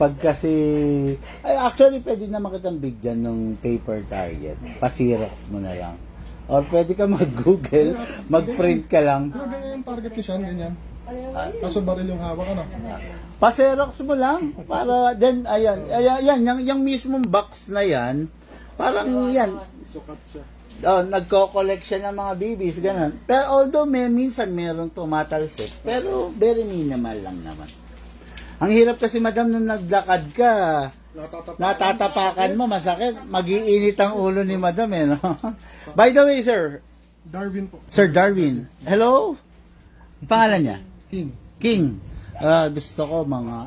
Pag kasi, ay actually pwede naman kitang bigyan ng paper target. Pa-Xerox mo na lang. Or pwede ka mag-Google, mag-print ka lang. Ano ganyan yung target ni Sean, ganyan? Kaso baril yung hawak, ano? Pa-Xerox mo lang. Para, then, ayan, yung mismong box na yan, parang yan, Sukat siya. nagko-collect siya ng mga babies, ganun. Pero although minsan merong tumatalsik, pero very minimal lang naman. Ang hirap kasi madam nung naglakad ka, natatapakan mo, masakit. Mag-iinit ang ulo ni madam eh, no? By the way, sir, Darwin po. Sir Darwin, hello? Pangalan niya? King. King. Gusto ko mga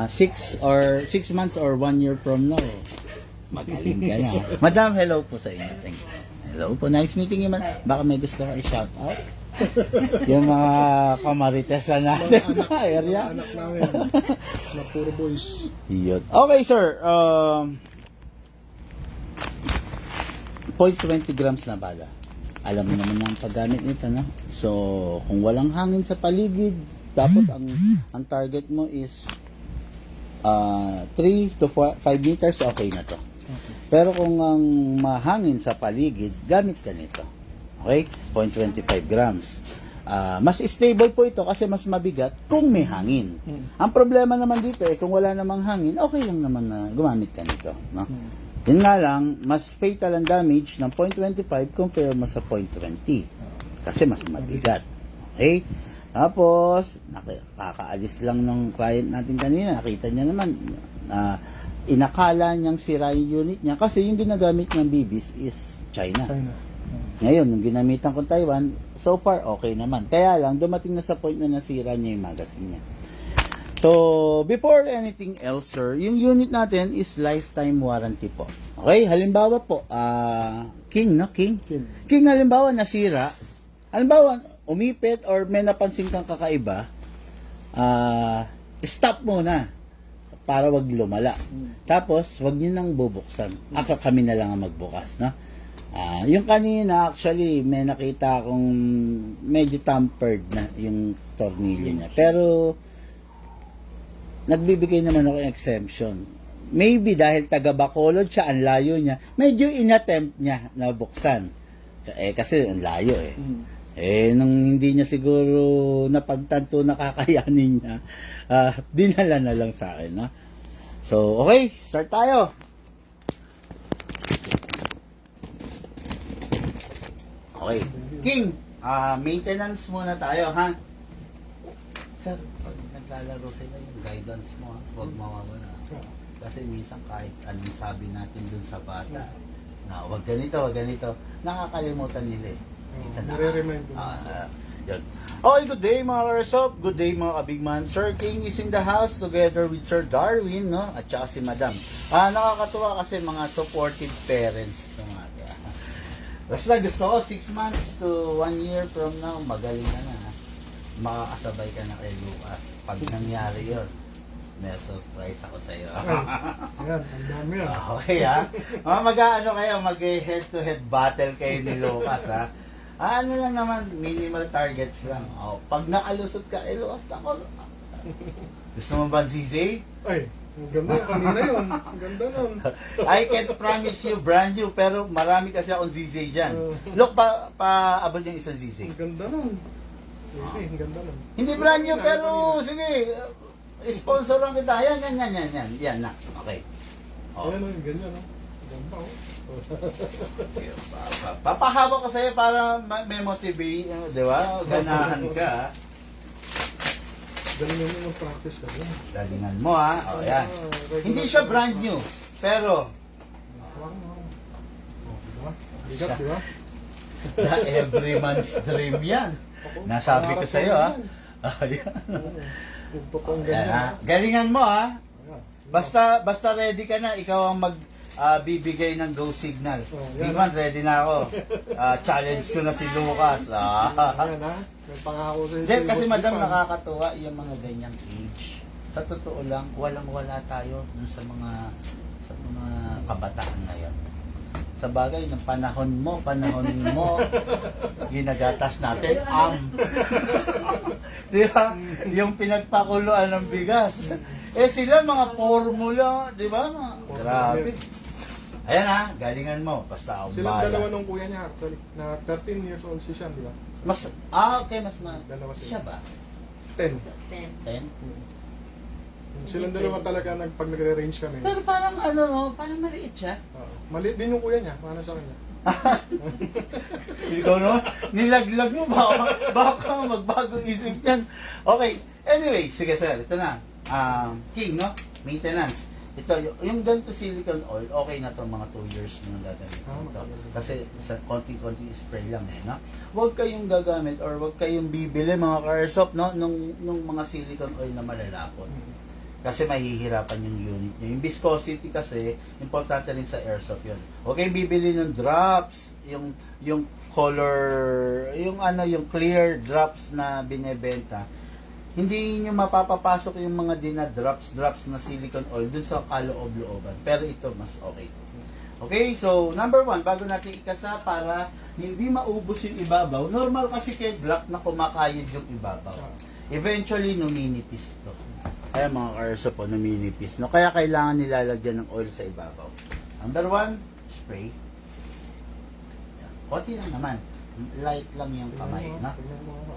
6 months or 1 year from now. Magaling ka na. Madam, hello po sa inyo. Thank you. Hello po. Nice meeting you, man. Baka may gusto ka i-shout out. Yung mga kamaritesan natin sa area. Anak namin. Na puro boys. Yun. Okay, sir. 0.20 grams na bala. Alam mo naman ang paggamit nito, no? So, kung walang hangin sa paligid, tapos ang target mo is 3 to 5 meters, okay na to. Pero kung ang mahangin sa paligid, gamit ka nito. Okay? 0.25 grams. Mas stable po ito kasi mas mabigat kung may hangin. Ang problema naman dito kung wala namang hangin, okay lang naman na gumamit ka nito. No? Yun nga lang, mas fatal ang damage ng 0.25 compare mo sa 0.20. Kasi mas mabigat. Okay? Tapos, nakakaalis lang ng client natin kanina. Nakita niya naman, inakala niyang sira yung unit niya kasi yung ginagamit ng BBs is China. Ngayon, yung ginamitan ko Taiwan, so far okay naman. Kaya lang, dumating na sa point na nasira niya yung magazine niya. So, before anything else, sir, yung unit natin is lifetime warranty po. Okay, halimbawa po, King, no? King, halimbawa nasira, halimbawa, umipit or may napansin kang kakaiba, stop muna para wag lumala. Tapos, wag niyo nang bubuksan. Kami na lang ang magbukas, no? Yung kanina, actually, may nakita akong medyo tampered na yung tornilyo niya. Pero, nagbibigay naman ako ng exemption. Maybe dahil taga Bacolod siya, ang layo niya, medyo inattempt niya na buksan. Kasi ang layo eh. Nung hindi niya siguro napagtanto na kakayanin niya, dinala na lang sa akin. No? So, okay, start tayo. Okay. King, maintenance muna tayo, ha? Sir, pag naglalaro sila, yung guidance mo, huwag mawawala. Kasi minsan kahit anong sabi natin dun sa bata, na huwag ganito, nakakalimutan nila eh. Minsan Nire-remind ko. Yun. Okay, good day mga Karesop, good day mga kabigman. Sir King is in the house together with Sir Darwin, no? At saka si Madam. Nakakatuwa kasi mga supportive parents ito mga. Basta gusto ko 6 months to 1 year from now, magaling ka na. Makakasabay ka na kay Lucas. Pag nangyari yun, may surprise ako sa iyo. Ayan, ang dami yan. Okay ha? Mag-ano kayo, mag-head to head battle kayo ni Lucas ha? Ano lang naman, minimal targets lang. Pag nakalusot ka, Lucas ako. Gusto mo ba ZZ? Ay, ang ganda kanina yun. Ang ganda nun. I can't promise you brand new, pero marami kasi akong ZZ dyan. Look, paabot yung isang ZZ. Ang ganda nun. Okay, ang ganda nun. Hindi brand new, pero sige, sponsor lang kita. Yan na. Okay. Ayan o, yung ganyan o. Ganda o. Papahaba ko sa'yo para may motivate, di ba? Ganahan ka. Galingan mo yung practice ka. Galingan mo ha. Yan. Hindi siya brand new, pero Bigat, di ba? every man's dream yan. Nasabi ko sa'yo ha. Ayan. Yung totoong Ayan, ha. ganyan. Galingan mo ha. Ayan. Basta ready ka na, ikaw ang bibigay ng go signal. Yan, Iman, ready na ako. Challenge ko na si Lucas. Ayan ha. May pangako sa Then, kasi madam, nakakatuwa yung mga ganyang age. Sa totoo lang, walang-wala tayo dun sa mga kabataan ngayon. Sa bagay, ng panahon mo, ginagatas natin, Di ba? Yung pinagpakuluan ng bigas. Eh sila mga formula, di ba? Formula Grabe. yan. Ayan ha, galingan mo. Basta ako Silang bahala. dalawa nung kuya niya actually, na 13 years old si Sian, di ba? Okay, mas Dalawa sila. siya ba? 10. 10? Silang dalawa talaga pag nagre-range kami. Pero parang parang maliit siya. Maliit din yung kuya niya, paano sa kanya? Ikaw no? Nilaglag mo, baka magbago isip yan. Okay, anyway, sige sir, ito na. King, no? Maintenance. Ito, yung ganito silicone oil, okay na to mga 2 years nyo gagamit. Kasi sa konti-konti spray lang no? Huwag kayong gagamit or huwag kayong bibili mga car-shop, no? Nung mga silicone oil na malalapot. Kasi mahihirapan yung unit nyo. Yung viscosity kasi, importante rin sa airsoft yun. Huwag kayong bibili ng drops, yung color, yung clear drops na binebenta. Hindi nyo mapapapasok yung mga drops na silicone oil dun sa kaloob-looban. Pero ito, mas okay. Okay, so number 1, bago natin ikasa para hindi maubos yung ibabaw. Normal kasi kay Glock na kumakayod yung ibabaw. Eventually, numinipis to. Kaya mga karso po, numinipis. No? Kaya kailangan nilalagyan ng oil sa ibabaw. Number 1, spray. Yan. Konti lang naman. Light lang yung kamay. No?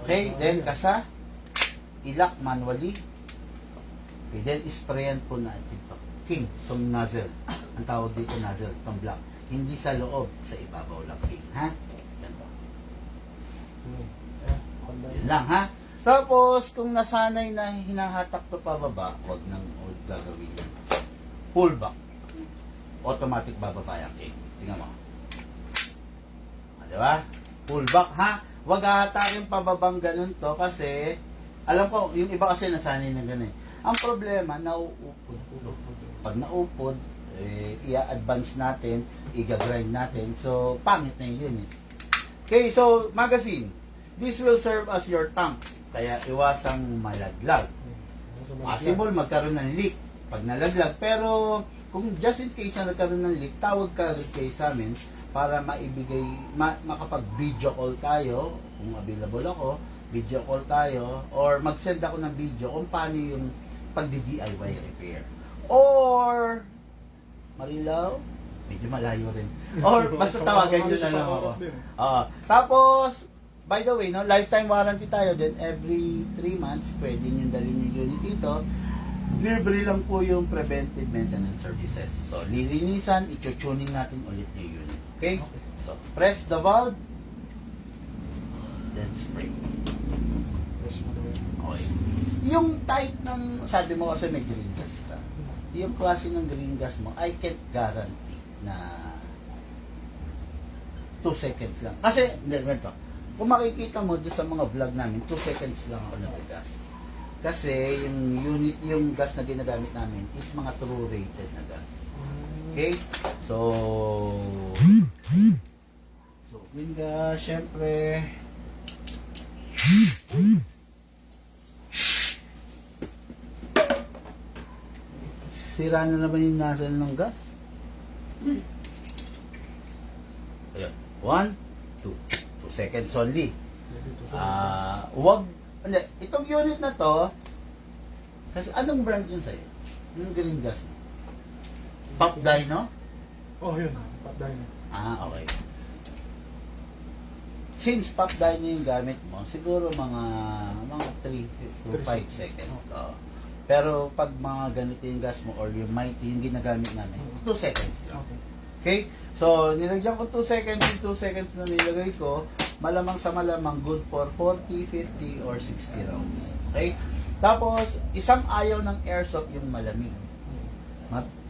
Okay, then kasa. Ilak manually. Okay, then sprayan po natin ito. King, itong nozzle. Ang tawag dito nozzle, itong black. Hindi sa loob, sa ibabaw lang, King. Ha? Ganito. Yun lang, ha? Tapos, kung nasanay na hinahatak to pababa, wag nang gagawin yan. Pull back. Automatic bababa yan, King. Tingnan mo. Diba? Pull back, ha? Wag hahatakin pababang ganun to kasi alam ko, yung iba kasi nasanay na ganun. Ang problema, nauupod to. Pag naupod, i-advance natin, i-grind natin. So, pangit na yun. Okay, so, magazine. This will serve as your tank. Kaya, iwasang malaglag. Possible, magkaroon ng leak pag nalaglag. Pero, kung just in case na nagkaroon ng leak, tawag ka kayo sa amin para maibigay, makapag-video call tayo, kung available ako, video call tayo, or mag-send ako ng video kung paano yung pagdi-DIY repair. Or, Marilaw, medyo malayo rin. Or, basta tawagan nyo na lang ako. Tapos, by the way, no, lifetime warranty tayo din. Every 3 months, pwede nyo dalhin yung unit dito. Libre lang po yung preventive maintenance services. So, lilinisan, itutuning natin ulit yung unit. Okay? So, press the valve, then spray. Okay. Yung type ng, sabi mo kasi may green gas ka. Yung klase ng green gas mo, I can't guarantee na 2 seconds lang. Kasi, hindi, ganito. Kung makikita mo doon sa mga vlog namin, 2 seconds lang ako nag-gas. Kasi yung unit, yung gas na ginagamit namin is mga true rated na gas. Okay? So, green gas, syempre, sira na naman yung nozzle ng gas. Ayun. 1, 2 seconds only. Hindi, itong unit na to, kasi anong brand yun sa'yo? Yung green gas mo? Pop Dyno? Oh, yun. Pop Dyno. Okay. Since Pop Dyno yung gamit mo, siguro mga 3 to 5 seconds. Pero pag mga ganito yung gas mo or yung mighty yung ginagamit namin, 2 seconds lang. Okay? So, nilagyan ko 2 seconds, yung 2 seconds na nilagay ko, malamang sa malamang good for 40, 50, or 60 rounds. Okay? Tapos, isang ayaw ng airsoft yung malamig.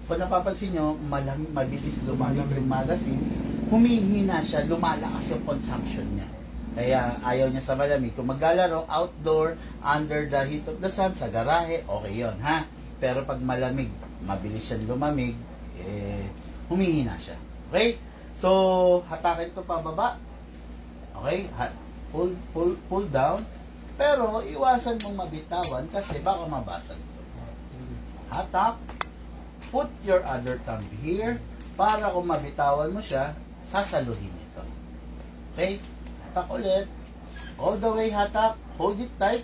Kung napapansin nyo, mabilis lumamig yung magazine, humihina siya, lumalakas yung consumption niya. Kaya ayaw niya sa malamig. Kung maglalaro, outdoor, under the heat of the sun, sa garahe, okay yon, ha? Pero pag malamig, mabilis siyang lumamig, humihina siya. Okay? So, hatakin ito pababa. Okay? Pull down. Pero, iwasan mong mabitawan kasi baka mabasag ito. Hatak. Put your other thumb here para kung mabitawan mo siya, sasaluhin ito. Okay? Hatak ulit. All the way hatak. Hold it tight.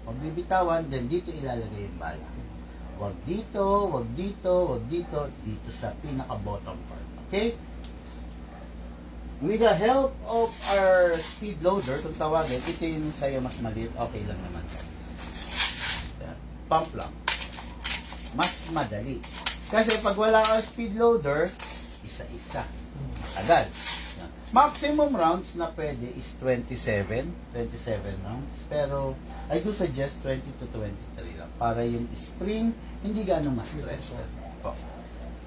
Pag bibitawan, then dito ilalagay yung bala. Wag dito, wag dito, wag dito, dito sa pinaka-bottom part. Okay? With the help of our speed loader, kung tawagin, ito yung sa'yo mas maliit, okay lang naman. Yan. Pump lang. Mas madali. Kasi pag wala kang speed loader, isa-isa. Agad. Yan. Maximum rounds na pwede is 27 rounds. Pero, I do suggest 20 to 23 lang. Para yung spring, hindi gaano ma-stress.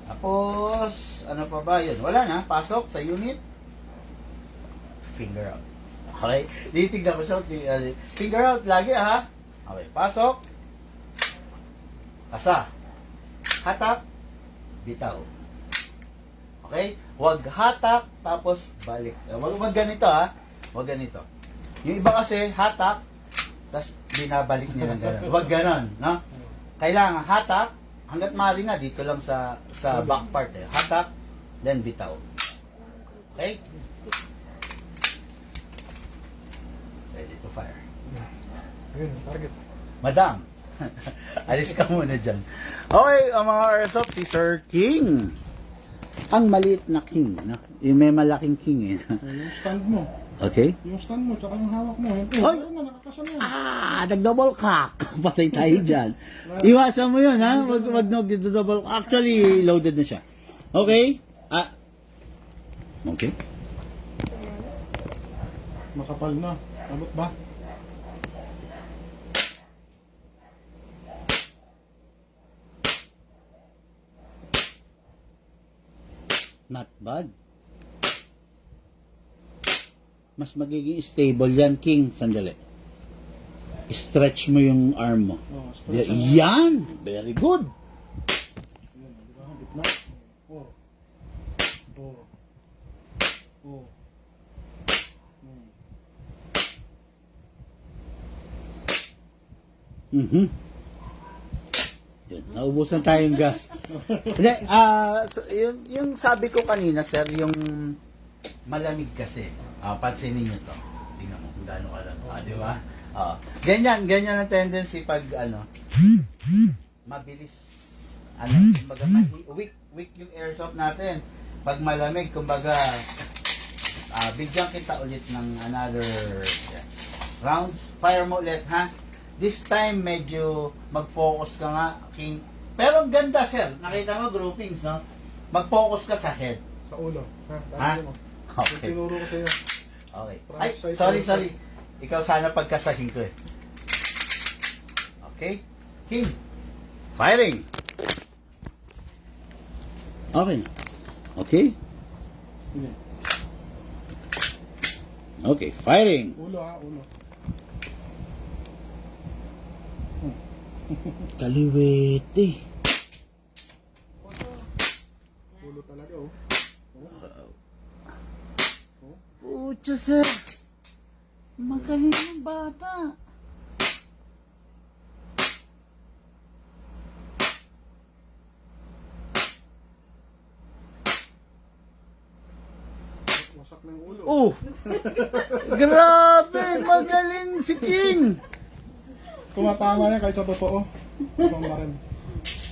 Tapos, ano pa ba yun? Wala na, pasok sa unit. Finger out. Okay? Titignan ko siya. Finger out lagi ha. Okay, pasok. Kasa. Hatak. Bitaw. Okay? Huwag hatak, tapos balik. Huwag ganito ha. Huwag ganito. Yung iba kasi, hatak, tapos binabalik nilang gano'n. Huwag gano'n, no? Kailangan hatak, hanggat maaari nga, dito lang sa back part eh. Hatak, then bitaw. Okay? Ready to fire. Ayun, target. Madam, alis ka muna dyan. Okay, ang mga airsoft, si Sir King. Ang maliit na king, no? Yung may malaking king eh. Yung stand mo. Okay? Yung stand mo, tsaka yung hawak mo. Yung Ay! na, nakakasama yan. Nag-double cock. Patay tayo dyan. Iwasan mo yun, ha? Wag nag-double cock. Actually, loaded na siya. Okay? Okay. Makapal na. Abot ba? Not bad. Mas magiging stable yan, King. Sandali. Stretch mo yung arm mo. Oh, stretch ang- Yan! Very good. Ayun, di ba? Gitna. Oh. Oh. Oh. Mhm. Yan, naubusan tayong gas. Hindi, yung sabi ko kanina, sir, yung malamig kasi. Pansinin niyo to. Tingnan mo kung gaano kalamig. Di ba? Ganyan ang tendency pag mabilis kumbaga weak yung airsoft natin. Pag malamig, kumbaga bigyan kita ulit ng another rounds. Fire mo ulit, ha? This time, medyo mag-focus ka nga, King. Pero ang ganda, sir. Nakita mo, groupings, no? Mag-focus ka sa head. Sa ulo. Ha? Ha? Dami mo. Okay. Yung tinuro ko sa'yo. Okay. Front Ay, side, sorry. front side. Ikaw sana pagkasahin ko eh. Okay? King. Firing. Okay na. Okay? Hindi. Okay, firing. Ulo ha, ulo. Kaliwete. Ulo talaga oh. Pucha, sir. Magaling ng bata. Wasak ng ulo. Oh! Grabe! Magaling si King! Tumatama yan kahit sa totoo. Tutumba rin.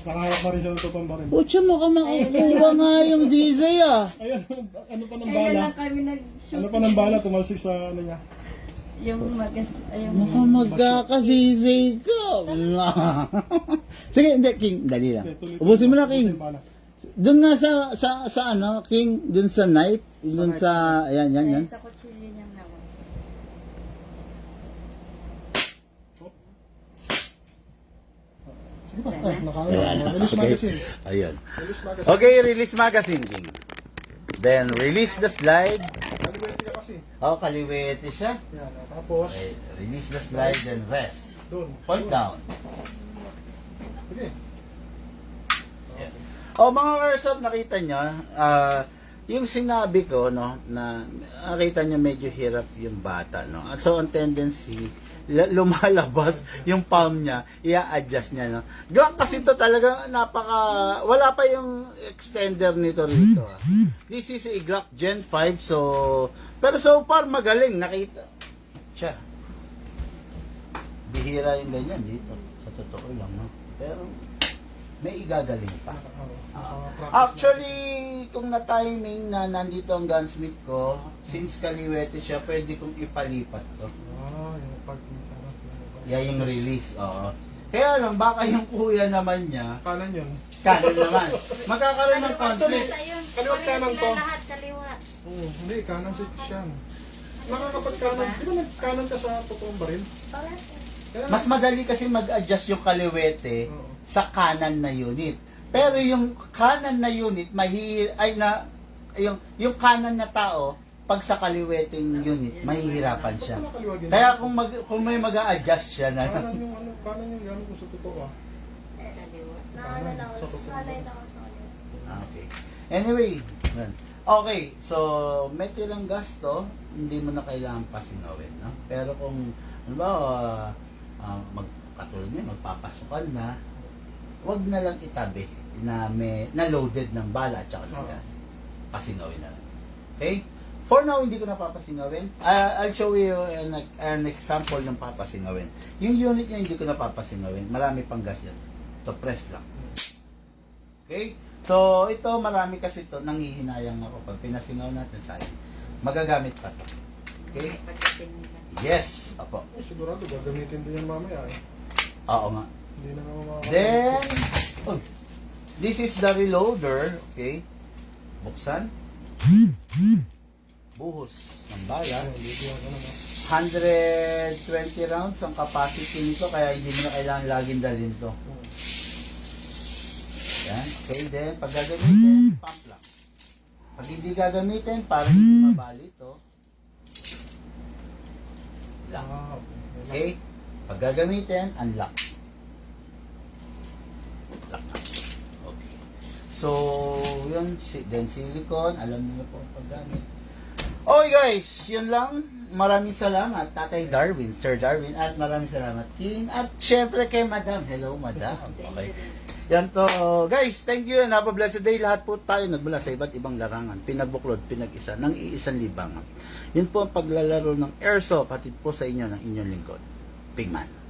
Nakahawak na rin siya ng tutumba rin. Pucha, mukhang makukuha nga yung zizay ah. Ayan, ano pa ng Kailan bala? lang kami nag-shoot. Ano pa ng bala? Tumalsik sa ano niya. Yung yung Mukhang magkakasisay ka. Sige, hindi, King. Dali lang. Okay, tuloy- Ubusin mo na, King. ubusin bala. Doon nga sa ano, King, doon sa knife, doon sa, ayan, yan. sa kutsilyo niyang nawa. Sige pa, nakahawak. Ayan. Release Okay. magazine. Ayan. Release magazine. Okay, release magazine, King. Then, release the slide. Kaliwete ka kasi. Kaliwete siya. Yan, tapos, Okay, release the slide, then rest. doon. Point down. Sige. Mga airsoft, nakita nyo, yung sinabi ko, no, na nakita nyo medyo hirap yung bata, no. At so, ang tendency, lumalabas yung palm niya, i-adjust niya, no. Glock kasi ito talaga wala pa yung extender nito rito. This is a Glock Gen 5, so, pero so far magaling, nakita siya. Bihira yung ganyan dito, sa totoo lang, no. Pero, may igagaling pa. Naka-practice Actually, kung na-timing na nandito ang gunsmith ko, since kaliwete siya, pwede kong ipalipat to. yung pag Yan yung release, oo. Kaya lang, baka yung kuya naman niya, kanan yun. kanan naman. Magkakaroon ng conflict. Kaliwat kanan to. Lahat kaliwa. Oo, hindi, kanan si Christian. Nakakapag-kanan. Di ba nagkanan ka sa totoong baril? Kaya, Mas madali kasi mag-adjust yung kaliwete Oo. sa kanan na unit. Pero yung kanan na unit, yung kanan na tao, pag sa kaliweteng unit, mahihirapan siya. Ba't pala kaliwa ginagawa? Kaya kung may mag-a-adjust siya na, Kanan yung ano, kanan yung gano'n ko sa totoo ah. Kaliwa. Kanan, sa totoo. okay. Anyway, yan. Okay, so may tirang gasto, hindi mo na kailangan pasinawin, no? Pero kung, ano ba, katulad niya, magpapasukan na, wag na lang itabi na na loaded ng bala at saka ng gas. Pasinawin na lang. Okay? For now, hindi ko na papasinawin. I'll show you an example ng papasinawin. Yung unit niya, hindi ko na papasinawin. Marami pang gas yan. To press lang. Okay? So, ito, marami kasi ito. Nanghihinayang ako. Pag pinasingaw natin sa akin, magagamit pa ito. Okay? Yes. Apo. Sigurado, gagamitin din yan mamaya eh. Oo nga. Hindi na naman makakalimutan. Then, this is the reloader. Okay? Buksan. Buhos ng bala. Dito yan, ano, no? 120 rounds ang capacity nito, kaya hindi mo na kailangan laging dalhin to. Yan. Okay, then, pag gagamitin, pump lang. Pag hindi gagamitin, para hindi mabali ito, lock. Okay? Pag gagamitin, unlock. Lock na. Okay. So, yun, then silicone, alam niyo na po ang paggamit. Okay guys, yun lang. Maraming salamat, Tatay Darwin, Sir Darwin, at maraming salamat, King, at syempre kay Madam. Hello, Madam. Okay. Yan to. Guys, thank you and have a blessed day. Lahat po tayo nagmula sa iba't ibang larangan, pinagbuklod, pinag-isa, ng iisang libangan. Yun po ang paglalaro ng airsoft, hatid po sa inyo ng inyong lingkod, Pigman.